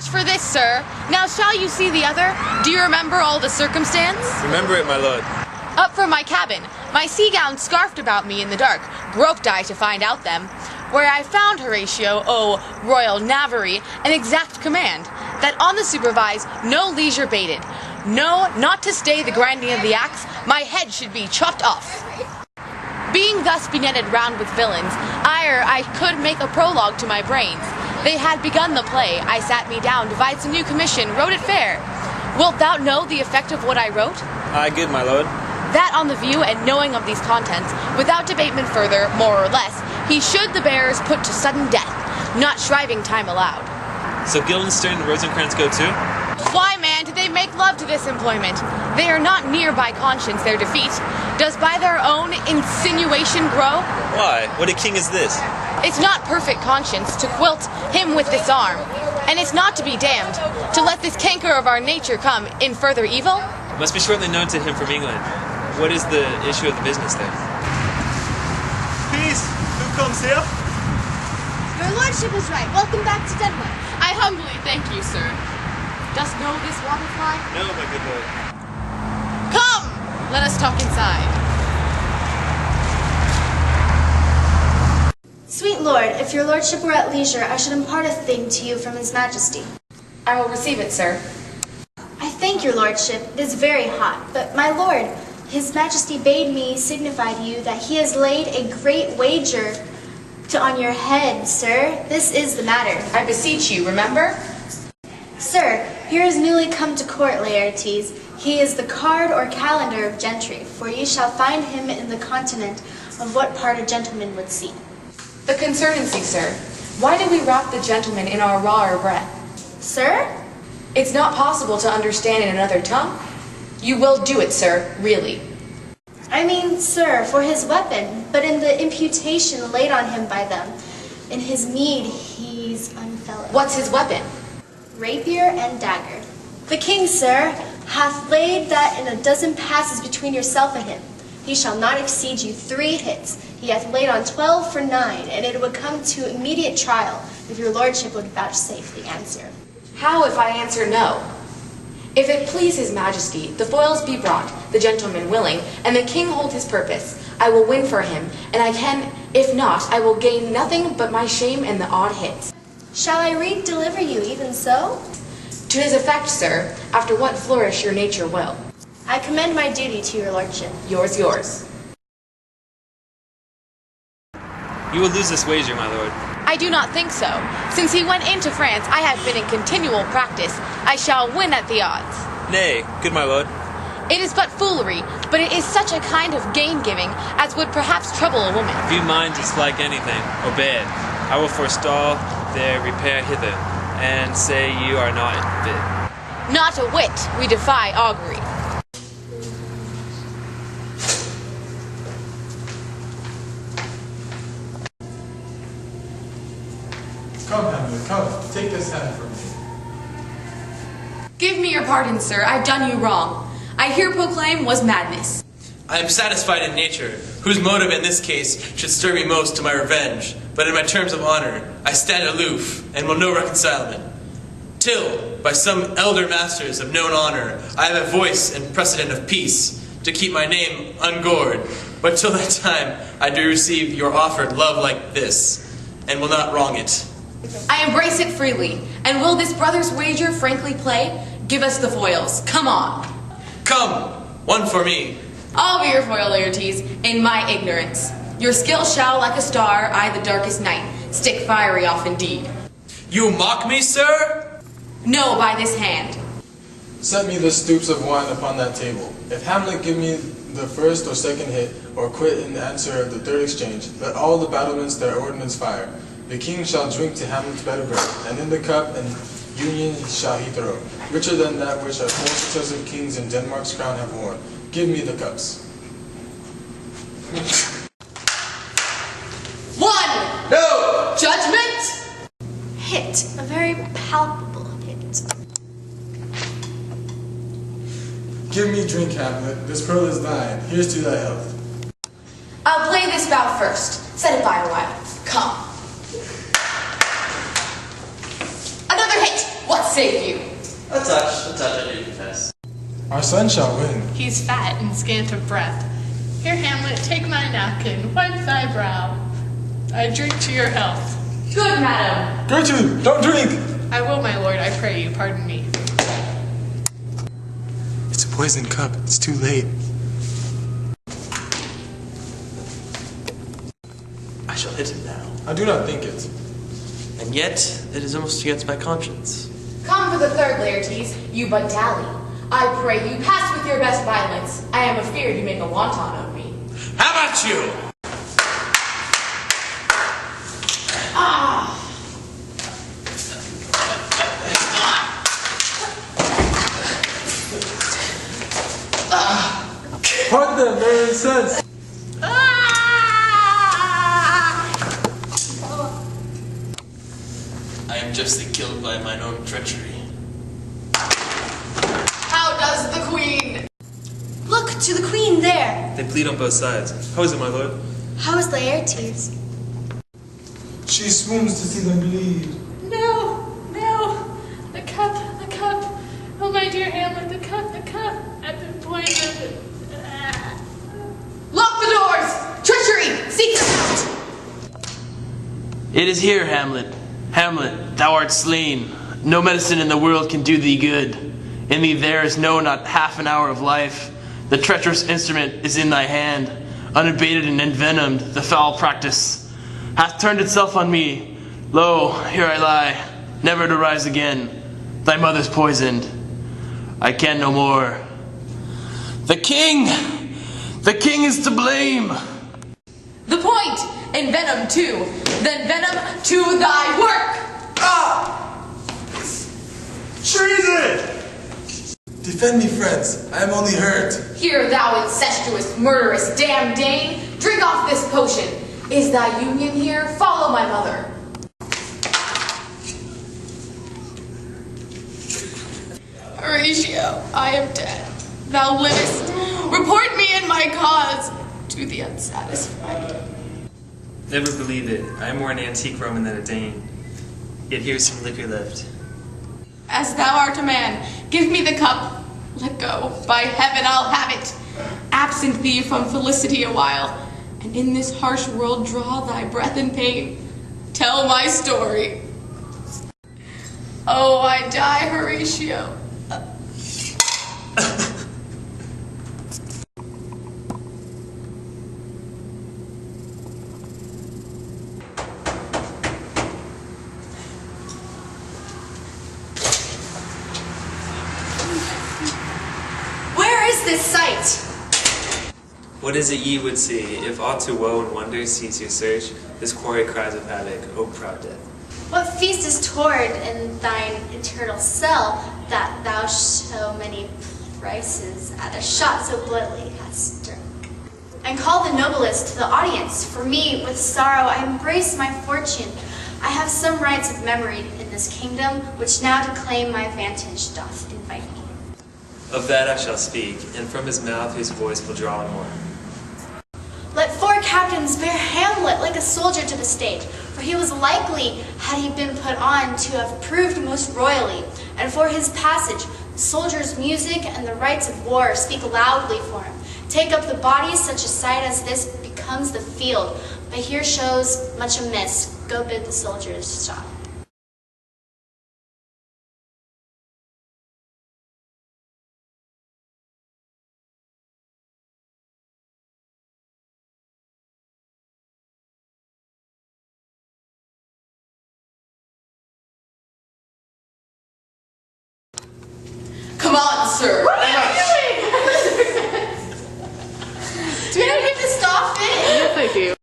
much for this, sir. Now shall you see the other? Do you remember all the circumstance? Remember it, my lord. Up from my cabin, my sea gown scarfed about me in the dark, groped I to find out them, where I found, Horatio, O royal Valerie, an exact command, that on the supervise no leisure baited. No, not to stay the grinding of the axe, my head should be chopped off. Being thus benetted round with villains, ere I could make a prologue to my brains, they had begun the play. I sat me down, devised a new commission, wrote it fair. Wilt thou know the effect of what I wrote? Aye, good, my lord. That on the view and knowing of these contents, without debatement further, more or less, he should the bearers put to sudden death, not shriving time allowed. So Guildenstern and Rosencrantz go too? Why, man, did they make love to this employment? They are not near by conscience their defeat. Does by their own insinuation grow? Why? What a king is this? It's not perfect conscience to quilt him with this arm, and it's not to be damned to let this canker of our nature come in further evil. Must be shortly known to him from England. What is the issue of the business then? Peace! Who comes here? Your lordship is right. Welcome back to Denmark. I humbly thank you, sir. Dost know this waterfly? No, my good lord. Come! Let us talk inside. Sweet lord, if your lordship were at leisure, I should impart a thing to you from his majesty. I will receive it, sir. I thank your lordship. It is very hot. But my lord, his majesty bade me signify to you that he has laid a great wager on your head, sir. This is the matter. I beseech you, remember? Sir, here is newly come to court, Laertes. He is the card or calendar of gentry, for ye shall find him in the continent of what part a gentleman would see. The concernancy, sir. Why do we wrap the gentleman in our rawer breath? Sir? It's not possible to understand in another tongue. You will do it, sir, really. I mean, sir, for his weapon, but in the imputation laid on him by them. In his meed, he's unfellow. What's his weapon? Rapier and dagger. The king, sir, hath laid that in a dozen passes between yourself and him. He shall not exceed you 3 hits. He hath laid on 12 for 9, and it would come to immediate trial if your lordship would vouchsafe the answer. How if I answer no? If it please his majesty, the foils be brought, the gentleman willing, and the king hold his purpose, I will win for him, and I can, if not, I will gain nothing but my shame and the odd hits. Shall I deliver you even so? To his effect, sir, after what flourish your nature will. I commend my duty to your lordship. Yours, yours. You will lose this wager, my lord. I do not think so. Since he went into France, I have been in continual practice. I shall win at the odds. Nay, good my lord. It is but foolery, but it is such a kind of gain-giving as would perhaps trouble a woman. If you mind dislike anything, obey it. I will forestall their repair hither, and say you are not fit. Not a whit. We defy augury. Come, Hamlet, come. Take this hand from me. Give me your pardon, sir. I've done you wrong. I here proclaim was madness. I am satisfied in nature, whose motive in this case should stir me most to my revenge, but in my terms of honor, I stand aloof, and will no reconcilement. Till, by some elder masters of known honor, I have a voice and precedent of peace, to keep my name ungored, but till that time I do receive your offered love like this, and will not wrong it. I embrace it freely, and will this brother's wager frankly play? Give us the foils. Come on. Come, one for me. I'll be your foil, Laertes, in my ignorance. Your skill shall, like a star, eye the darkest night, stick fiery off indeed. You mock me, sir? No, by this hand. Set me the stoops of wine upon that table. If Hamlet give me the first or second hit, or quit in answer of the third exchange, let all the battlements their ordnance fire. The king shall drink to Hamlet's better birth, and in the cup and union shall he throw, richer than that which our more successive kings in Denmark's crown have worn. Give me the cups. 1. No! Judgment. Hit. A very palpable hit. Give me drink, Hamlet. This pearl is thine. Here's to thy health. I'll play this bout first. Set it by a while. Come. Another hit. What say you? A touch, I do confess. Our son shall win. He's fat and scant of breath. Here, Hamlet, take my napkin, wipe thy brow. I drink to your health. Good, madam. Gertrude, don't drink! I will, my lord, I pray you, pardon me. It's a poisoned cup. It's too late. I shall hit him now. I do not think it. And yet, it is almost against my conscience. Come for the third, Laertes. You but dally. I pray you pass with your best violence. I am afeard you make a wanton of me. How about you? What the very sense? I am justly killed by mine own treachery. How does the queen? Look to the queen there. They bleed on both sides. How is it, my lord? How is Laertes? She swoons to see them bleed. No, no, the cup, oh my dear Hamlet, the cup, I've been poisoned. Lock the doors! Treachery! Seek them out! It is here, Hamlet. Hamlet, thou art slain. No medicine in the world can do thee good. In thee there is no not half an hour of life. The treacherous instrument is in thy hand. Unabated and envenomed, the foul practice hath turned itself on me. Lo, here I lie, never to rise again. Thy mother's poisoned. I can no more. The king is to blame. The point! Envenom too. Then venom to thy work! Treason! Defend me, friends. I am only hurt. Here, thou incestuous, murderous, damned Dane, drink off this potion. Is thy union here? Follow my mother. Horatio, I am dead. Thou livest. Report me and my cause to the unsatisfied. Never believe it. I am more an antique Roman than a Dane. Yet here's some liquor left. As thou art a man, give me the cup. Let go. By heaven, I'll have it. Absent thee from felicity a while, and in this harsh world draw thy breath in pain. Tell my story. Oh, I die, Horatio. This sight. What is it ye would see, if aught to woe and wonder sees your search? This quarry cries of havoc, O proud death. What feast is toward in thine eternal cell, that thou so many prices at a shot so bloodily hast struck? And call the noblest to the audience. For me, with sorrow, I embrace my fortune. I have some rights of memory in this kingdom, which now to claim my vantage doth invite me. Of that I shall speak, and from his mouth whose voice will draw more. Let 4 captains bear Hamlet like a soldier to the stage, for he was likely, had he been put on, to have proved most royally. And for his passage, the soldiers' music and the rites of war speak loudly for him. Take up the body, such a sight as this becomes the field, but here shows much amiss. Go bid the soldiers stop. Come on, sir. What are you doing? Do you have to stop it? Yes, I do.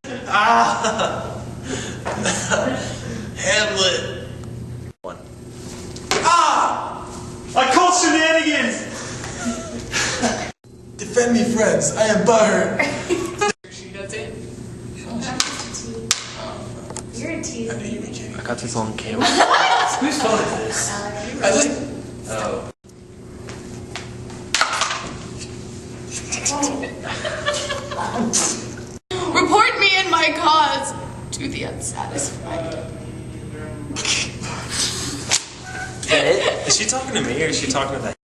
Hamlet. One. I call shenanigans! Defend me, friends. I am butthurt. She does it. You're a tease. I knew you were kidding. I got this on camera. Whose phone is this? I just... Oh. Report me and my cause to the unsatisfied. that it? Is she talking to me or is she talking to that?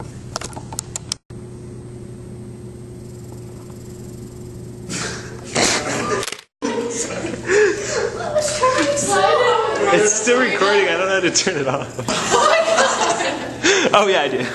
It's still recording. I don't know how to turn it off. Oh yeah, I do.